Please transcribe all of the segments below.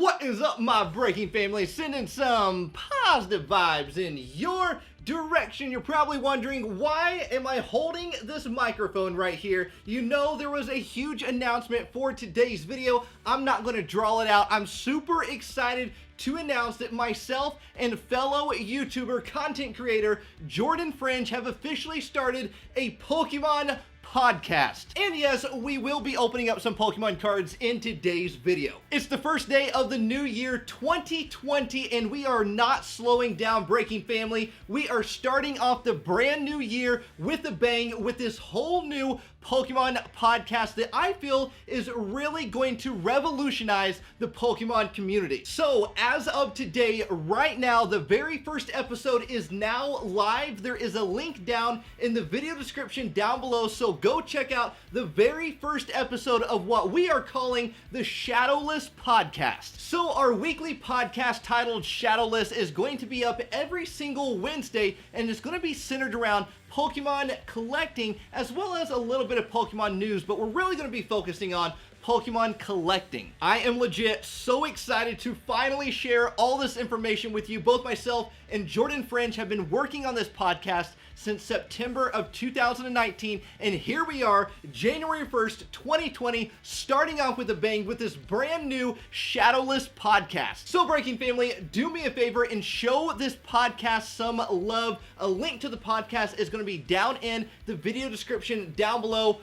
What is up, my breaking family? Sending some positive vibes in your direction. You're probably wondering, why am I holding this microphone right here? You know, there was a huge announcement for today's video. I'm not going to draw it out. I'm super excited to announce that myself and fellow YouTuber content creator Jordan Fringe have officially started a Pokemon podcast. And yes, we will be opening up some Pokemon cards in today's video. It's the first day of the new year 2020 and we are not slowing down, breaking family. We are starting off the brand new year with a bang with this whole new Pokemon podcast that I feel is really going to revolutionize the Pokemon community. So as of today, right now, the very first episode is now live. There is a link down in the video description down below, so go check out the very first episode of what we are calling the Shadowless podcast. So our weekly podcast titled Shadowless is going to be up every single Wednesday, and it's going to be centered around Pokemon collecting as well as a little bit of Pokemon news, but we're really going to be focusing on Pokemon collecting. I am legit so excited to finally share all this information with you. Both myself and Jordan Fringe have been working on this podcast since September of 2019, and here we are, January 1st, 2020, starting off with a bang with this brand new Shadowless podcast. So breaking family, do me a favor and show this podcast some love. A link to the podcast is going to be down in the video description down below.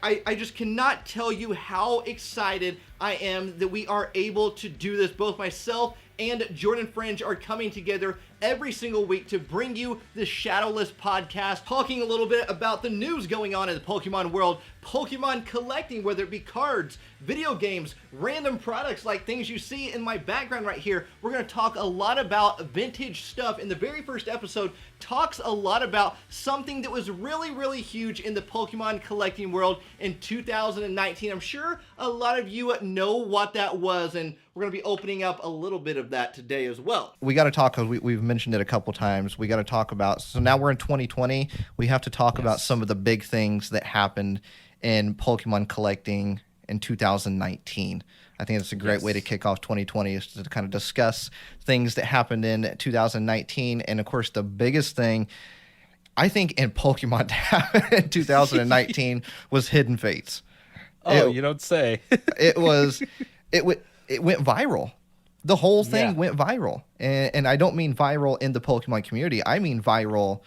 I just cannot tell you how excited I am that we are able to do this. Both myself and Jordan Fringe are coming together every single week to bring you the Shadowless podcast, talking a little bit about the news going on in the Pokemon world, Pokemon collecting, whether it be cards, video games, random products like things you see in my background right here. We're going to talk a lot about vintage stuff. In the very first episode, talks a lot about something that was really huge in the Pokemon collecting world in 2019. I'm sure a lot of you know what that was, and we're going to be opening up a little bit of that today as well. We got to talk, because we've mentioned it a couple times. We got to talk about, so now we're in 2020. We have to talk about some of the big things that happened in Pokemon collecting in 2019. I think it's a great way to kick off 2020, is to kind of discuss things that happened in 2019. And of course, the biggest thing I think in Pokemon in 2019 was Hidden Fates. Oh, you don't say. It went viral. The whole thing went viral. And I don't mean viral in the Pokemon community. I mean viral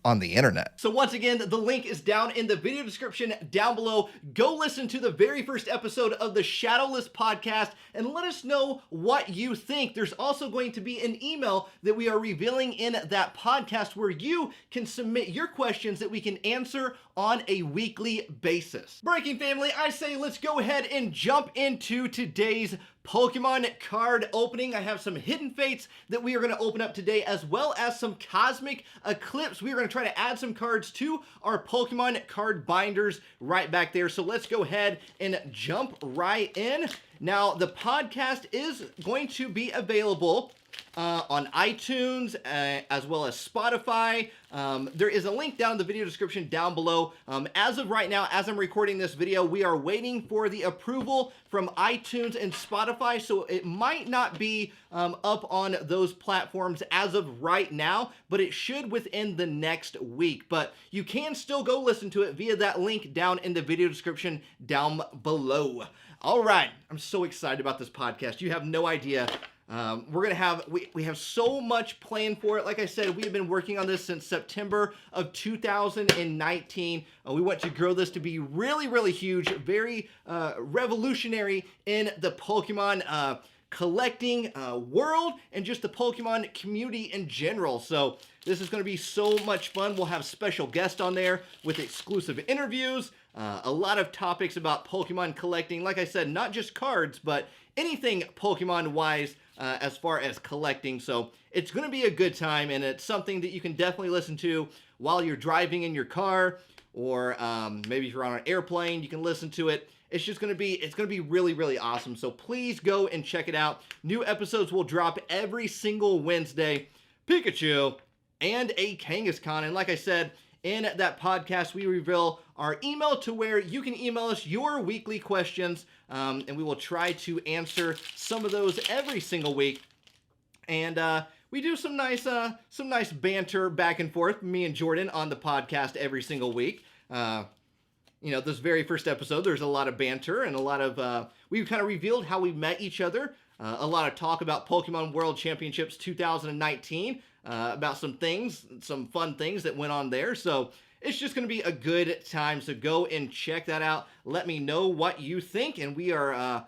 on the internet. So once again, the link is down in the video description down below. Go listen to the very first episode of the Shadowless podcast and let us know what you think. There's also going to be an email that we are revealing in that podcast where you can submit your questions that we can answer on a weekly basis. Breaking family, I say let's go ahead and jump into today's Pokemon card opening. I have some Hidden Fates that we are going to open up today, as well as some Cosmic Eclipse. We are going to try to add some cards to our Pokemon card binders right back there. So let's go ahead and jump right in. Now, the podcast is going to be available on iTunes, as well as Spotify. There is a link down in the video description down below. As of right now, as I'm recording this video, we are waiting for the approval from iTunes and Spotify, so it might not be up on those platforms as of right now, but it should within the next week. But you can still go listen to it via that link down in the video description down below. All right, I'm so excited about this podcast. You have no idea. We have so much planned for it. Like I said, we have been working on this since September of 2019. We want to grow this to be really huge, very revolutionary in the Pokemon collecting world and just the Pokemon community in general. So this is going to be so much fun. We'll have special guests on there with exclusive interviews, a lot of topics about Pokemon collecting. Like I said, not just cards, but anything Pokemon-wise as far as collecting. So it's going to be a good time, and it's something that you can definitely listen to while you're driving in your car, or maybe if you're on an airplane, you can listen to it. It's just going to be really awesome. So please go and check it out. New episodes will drop every single Wednesday. Pikachu and a Kangaskhan. And like I said, in that podcast, we reveal our email to where you can email us your weekly questions, and we will try to answer some of those every single week. And we do some nice banter back and forth, me and Jordan, on the podcast every single week. This very first episode, there's a lot of banter and a lot of, we've kind of revealed how we met each other. A lot of talk about Pokemon World Championships 2019, about some fun things that went on there. So it's just going to be a good time. So go and check that out. Let me know what you think. And we are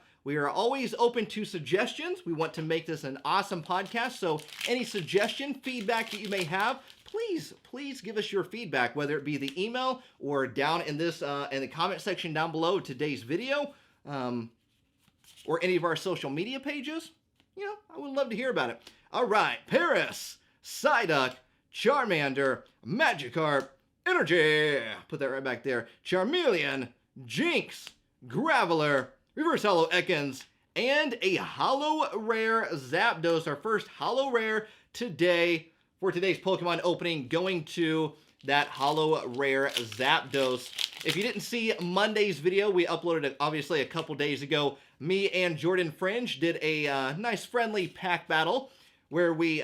always open to suggestions. We want to make this an awesome podcast. So any suggestion, feedback that you may have, please give us your feedback, whether it be the email or down in this in the comment section down below today's video, or any of our social media pages. I would love to hear about it. All right, Paris, Psyduck, Charmander, Magikarp, Energy, put that right back there, Charmeleon, Jinx, Graveler, Reverse Holo Ekans, and a Holo Rare Zapdos, our first Holo Rare today for today's Pokemon opening, going to that Holo Rare Zapdos. If you didn't see Monday's video, we uploaded it obviously a couple days ago. Me and Jordan Fringe did a nice friendly pack battle where we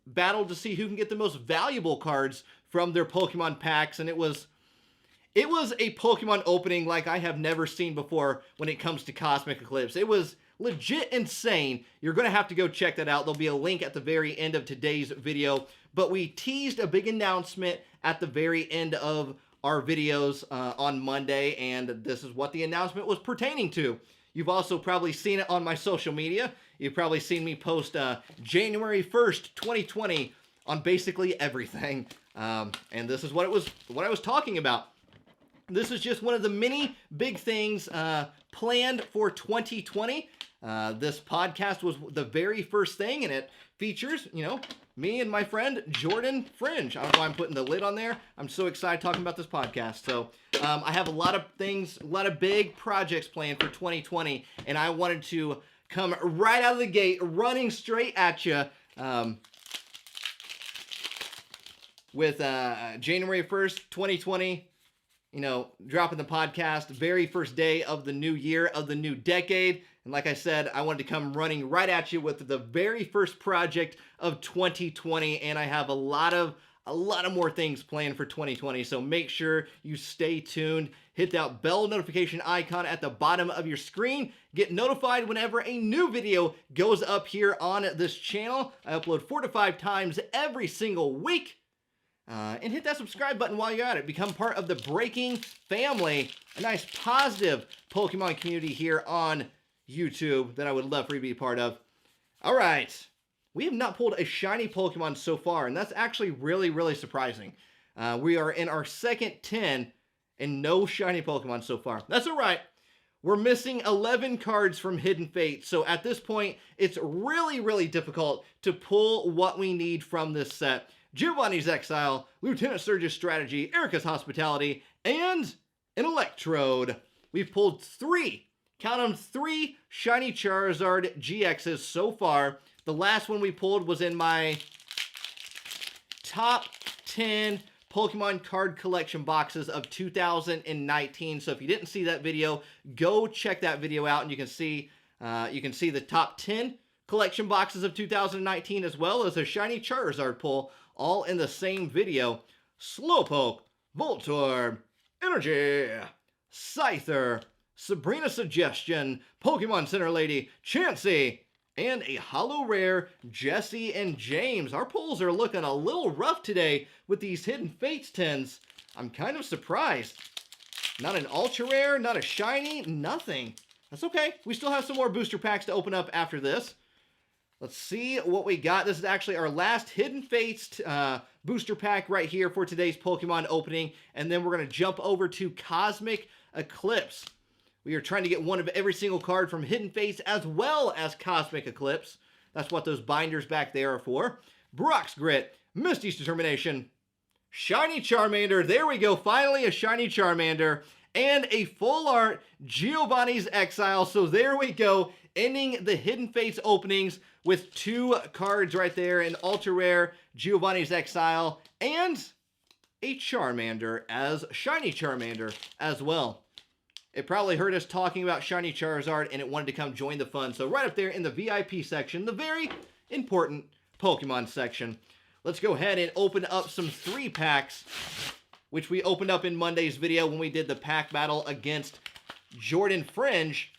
battled to see who can get the most valuable cards from their Pokemon packs, and it was a Pokemon opening like I have never seen before when it comes to Cosmic Eclipse. It was legit insane. You're going to have to go check that out. There'll be a link at the very end of today's video. But we teased a big announcement at the very end of our videos on Monday, and this is what the announcement was pertaining to. You've also probably seen it on my social media. You've probably seen me post January 1st, 2020 on basically everything. And this is what I was talking about. This is just one of the many big things planned for 2020. This podcast was the very first thing, and it features, me and my friend Jordan Fringe. I don't know why I'm putting the lid on there. I'm so excited talking about this podcast. So I have a lot of things, a lot of big projects planned for 2020, and I wanted to come right out of the gate, running straight at you with January 1st, 2020. Dropping the podcast, very first day of the new year, of the new decade. And like I said, I wanted to come running right at you with the very first project of 2020. And I have a lot of more things planned for 2020. So make sure you stay tuned. Hit that bell notification icon at the bottom of your screen. Get notified whenever a new video goes up here on this channel. I upload 4 to 5 times every single week. And hit that subscribe button while you're at it. Become part of the Breaking family. A nice positive Pokemon community here on YouTube that I would love for you to be part of. All right. We have not pulled a shiny Pokemon so far, and that's actually really, really surprising. We are in our second 10 and no shiny Pokemon so far. That's all right. We're missing 11 cards from Hidden Fate, so at this point, it's really, really difficult to pull what we need from this set. Giovanni's Exile, Lieutenant Surge's Strategy, Erica's Hospitality, and an Electrode. We've pulled 3, count them, 3 shiny Charizard GXs so far. The last one we pulled was in my top 10 Pokemon card collection boxes of 2019. So if you didn't see that video, go check that video out, and you can see the top 10 collection boxes of 2019 as well as a shiny Charizard pull, all in the same video. Slowpoke, Voltorb, Energy, Scyther, Sabrina Suggestion, Pokemon Center Lady, Chansey, and a Holo Rare Jesse and James. Our pulls are looking a little rough today with these Hidden Fates 10s. I'm kind of surprised. Not an Ultra Rare, not a Shiny, nothing. That's okay. We still have some more booster packs to open up after this. Let's see what we got. This is actually our last Hidden Fates booster pack right here for today's Pokemon opening. And then we're going to jump over to Cosmic Eclipse. We are trying to get one of every single card from Hidden Fates as well as Cosmic Eclipse. That's what those binders back there are for. Brock's Grit, Misty's Determination, Shiny Charmander. There we go. Finally a Shiny Charmander. And a full art Giovanni's Exile. So there we go. Ending the Hidden Fates openings with 2 cards right there. An Ultra Rare Giovanni's Exile and a Charmander as Shiny Charmander as well. It probably heard us talking about Shiny Charizard and it wanted to come join the fun. So right up there in the VIP section, the very important Pokemon section. Let's go ahead and open up some 3-packs, which we opened up in Monday's video when we did the pack battle against Jordan Fringe.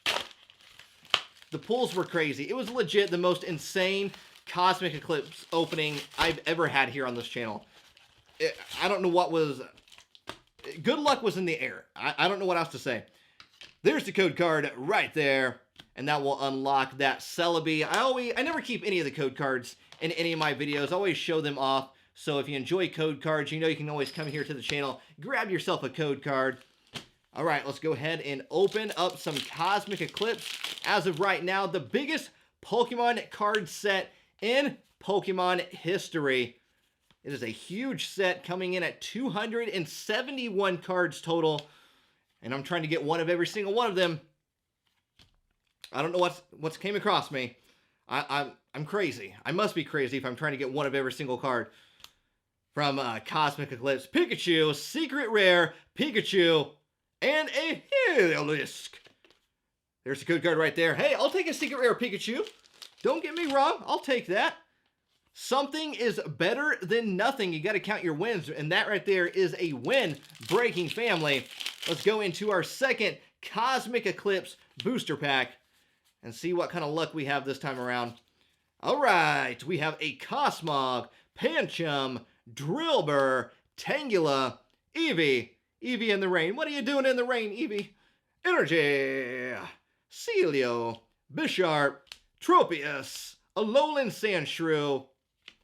The pulls were crazy. It was legit the most insane Cosmic Eclipse opening I've ever had here on this channel. I don't know what was... Good luck was in the air. I don't know what else to say. There's the code card right there. And that will unlock that Celebi. I never keep any of the code cards in any of my videos. I always show them off. So if you enjoy code cards, you know you can always come here to the channel, grab yourself a code card. All right, let's go ahead and open up some Cosmic Eclipse. As of right now, the biggest Pokemon card set in Pokemon history. It is a huge set coming in at 271 cards total. And I'm trying to get one of every single one of them. I don't know what's came across me. I'm crazy. I must be crazy if I'm trying to get one of every single card. From Cosmic Eclipse, Pikachu, Secret Rare, Pikachu, and a Shadowless. There's the code card right there. Hey, I'll take a Secret Rare Pikachu. Don't get me wrong. I'll take that. Something is better than nothing. You got to count your wins, and that right there is a win. Breaking family. Let's go into our second Cosmic Eclipse booster pack and see what kind of luck we have this time around. All right, we have a Cosmog, Pancham, Drillbur, Tangela, Eevee. Eevee in the rain. What are you doing in the rain, Eevee? Energy, Celio, Bisharp, Tropius, Alolan Sandshrew.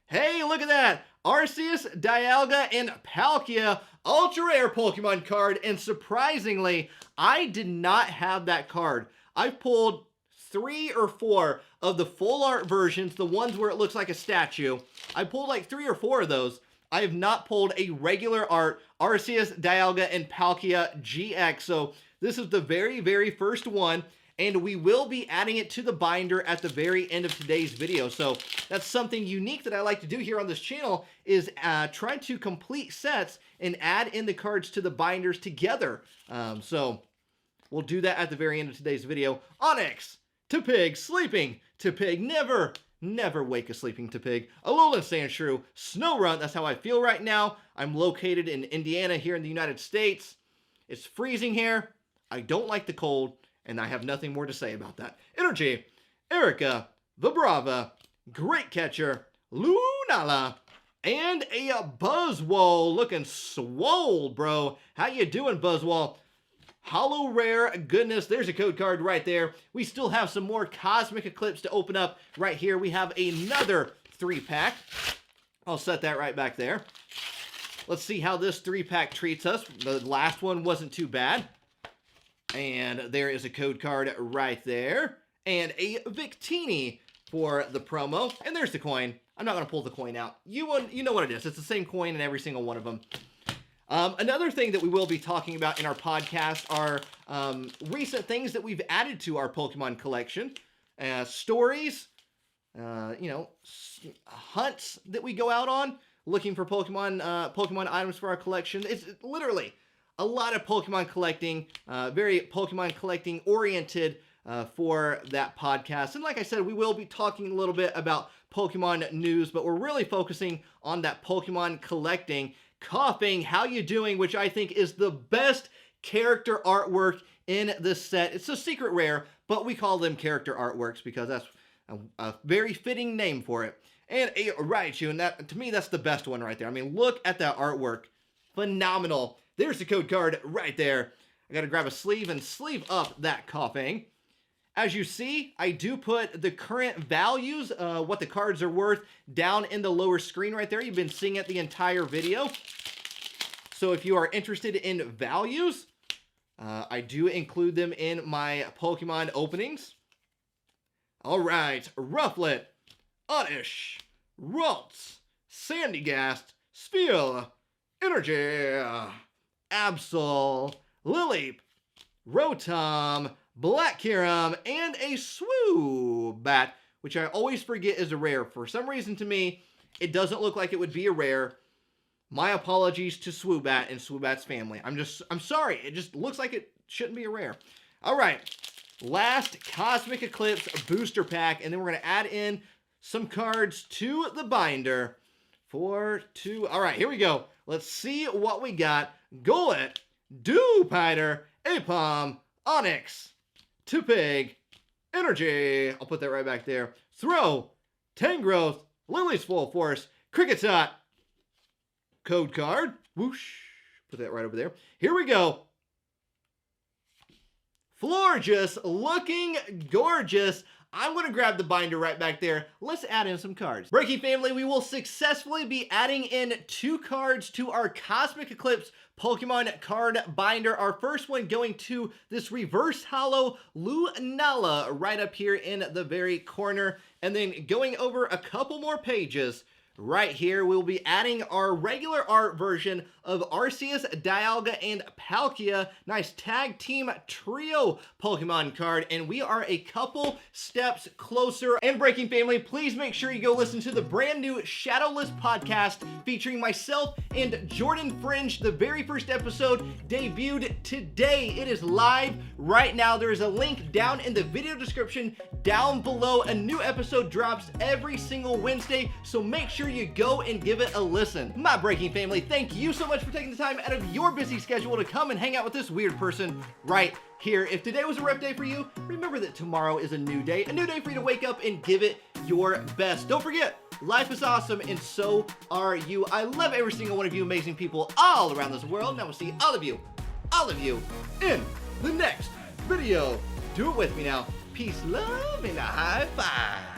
Hey, look at that! Arceus, Dialga, and Palkia Ultra Rare Pokemon card. And surprisingly, I did not have that card. I've pulled 3 or 4 of the full art versions, the ones where it looks like a statue. I pulled like 3 or 4 of those. I have not pulled a regular art Arceus, Dialga, and Palkia GX. So this is the very, very first one. And we will be adding it to the binder at the very end of today's video. So that's something unique that I like to do here on this channel is try to complete sets and add in the cards to the binders together. So we'll do that at the very end of today's video. Onyx, Tepig, Sleeping, Tepig, never wake a sleeping Tepig. Alolan Sandshrew, Snorunt, that's how I feel right now. I'm located in Indiana here in the United States. It's freezing here. I don't like the cold. And I have nothing more to say about that. Energy, Erica, Vibrava, Great Catcher, Lunala, and a Buzzwole. Looking swole, bro. How you doing, Buzzwole? Hollow Rare goodness. There's a code card right there. We still have some more Cosmic Eclipse to open up right here. We have another 3-pack. I'll set that right back there. Let's see how this 3-pack treats us. The last one wasn't too bad. And there is a code card right there. And a Victini for the promo. And there's the coin. I'm not going to pull the coin out. You know what it is. It's the same coin in every single one of them. Another thing that we will be talking about in our podcast are recent things that we've added to our Pokemon collection. Stories, hunts that we go out on looking for Pokemon items for our collection. It's literally a lot of Pokemon collecting, very Pokemon collecting oriented for that podcast. And like I said, we will be talking a little bit about Pokemon news, but we're really focusing on that Pokemon collecting. Coughing, how you doing? Which I think is the best character artwork in this set. It's a secret rare, but we call them character artworks because that's a very fitting name for it. And a Raichu, and that, to me, that's the best one right there. I mean, look at that artwork. Phenomenal. There's the code card right there. I got to grab a sleeve and sleeve up that Coughing. As you see, I do put the current values, what the cards are worth, down in the lower screen right there. You've been seeing it the entire video. So if you are interested in values, I do include them in my Pokemon openings. All right, Rufflet, Oddish, Ralts, Sandygast, Sphere, Energy, Absol, Lileep, Rotom, Black Kyurem, and a Swoobat, which I always forget is a rare. For some reason to me, it doesn't look like it would be a rare. My apologies to Swoobat and Swoobat's family. I'm sorry. It just looks like it shouldn't be a rare. All right. Last Cosmic Eclipse booster pack. And then we're going to add in some cards to the binder. 4, 2. All right, here we go. Let's see what we got. Golett, Dewpider, Apom, Onyx, Tupig, Energy. I'll put that right back there. Throw, Tangrowth, Lily's Full Force, Kricketot, Code Card. Whoosh. Put that right over there. Here we go. Florges, looking gorgeous. I'm going to grab the binder right back there. Let's add in some cards. Breaking family, we will successfully be adding in 2 cards to our Cosmic Eclipse Pokemon card binder. Our first one going to this reverse hollow Lunala right up here in the very corner. And then going over a couple more pages. Right here, we'll be adding our regular art version of Arceus, Dialga, and Palkia. Nice tag team trio Pokemon card, and we are a couple steps closer. And Breaking Family, please make sure you go listen to the brand new Shadowless podcast featuring myself and Jordan Fringe. The very first episode debuted today. It is live right now. There is a link down in the video description down below. A new episode drops every single Wednesday, so make sure you go and give it a listen. My Breaking Family, thank you so much for taking the time out of your busy schedule to come and hang out with this weird person right here. If today was a rough day for you, remember that tomorrow is a new day for you to wake up and give it your best. Don't forget, life is awesome and so are you. I love every single one of you amazing people all around this world, and I will see all of you in the next video. Do it with me now. Peace, love, and a high five.